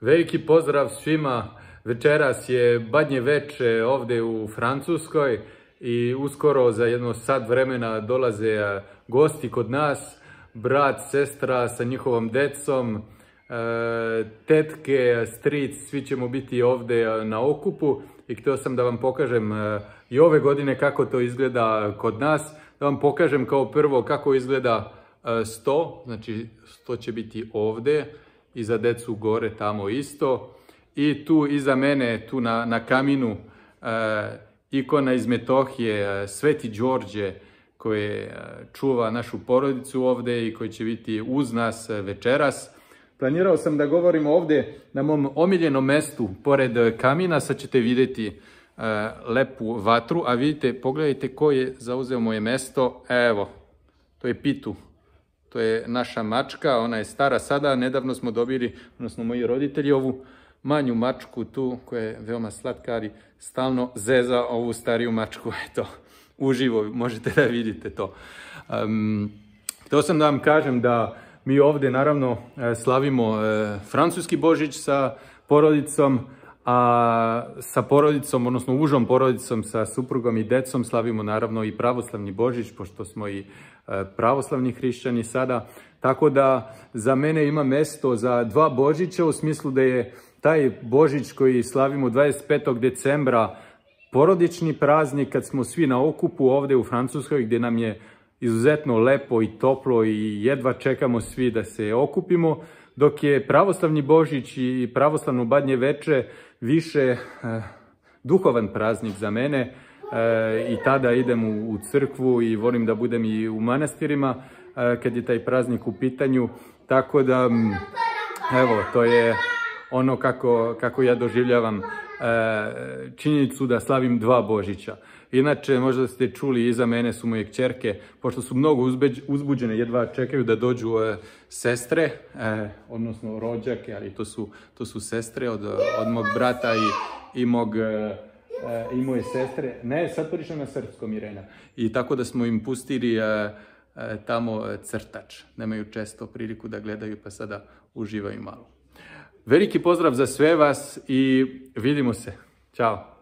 Veliki pozdrav svima. Večeras je badnje veče ovdje u Francuskoj i uskoro za jedno sat vremena dolaze gosti kod nas. Brat, sestra sa njihovom decom, tetke, stric, svi ćemo biti ovdje na okupu i htio sam da vam pokažem i ove godine kako to izgleda kod nas. Da vam pokažem kao prvo kako izgleda sto, znači sto će biti ovdje i za decu gore tamo isto. I tu iza mene, tu na kaminu, ikona iz Metohije, Sveti Đorđe koji čuva našu porodicu ovdje i koji će biti uz nas večeras. Planirao sam da govorim ovdje na mom omiljenom mestu pored kamina, sad ćete vidjeti lepu vatru, a vidite, pogledajte ko je zauzeo moje mesto. Evo, to je Pitu. To je naša mačka, ona je stara sada, nedavno smo dobili, odnosno moji roditelji, ovu manju mačku tu, koja je veoma slatka, ali stalno zeza ovu stariju mačku, eto, uživo, možete da vidite to. Htio sam da vam kažem da mi ovdje naravno slavimo francuski Božić sa porodicom, a sa porodicom, odnosno užom porodicom, sa suprugom i decom slavimo naravno i pravoslavni Božić, pošto smo i pravoslavni hrišćani sada. Tako da za mene ima mesto za dva Božića, u smislu da je taj Božić koji slavimo 25. decembra porodični praznik kad smo svi na okupu ovdje u Francuskoj, gdje nam je izuzetno lepo i toplo i jedva čekamo svi da se okupimo, dok je pravoslavni Božić i pravoslavno badnje veče više duhovan praznik za mene i tada idem u crkvu i volim da budem i u manastirima kad je taj praznik u pitanju. Tako da, evo, to je ono kako ja doživljavam činjenicu da slavim dva Božića. Inače, možda ste čuli, iza mene su moje kćerke, pošto su mnogo uzbuđene, jedva čekaju da dođu sestre, odnosno rođake, ali to su sestre od mog brata i moje sestre. Ne, sad pričam na srpskom, Irena. I tako da smo im pustili tamo crtač. Nemaju često priliku da gledaju, pa sada uživaju malo. Veliki pozdrav za sve vas i vidimo se. Ćao.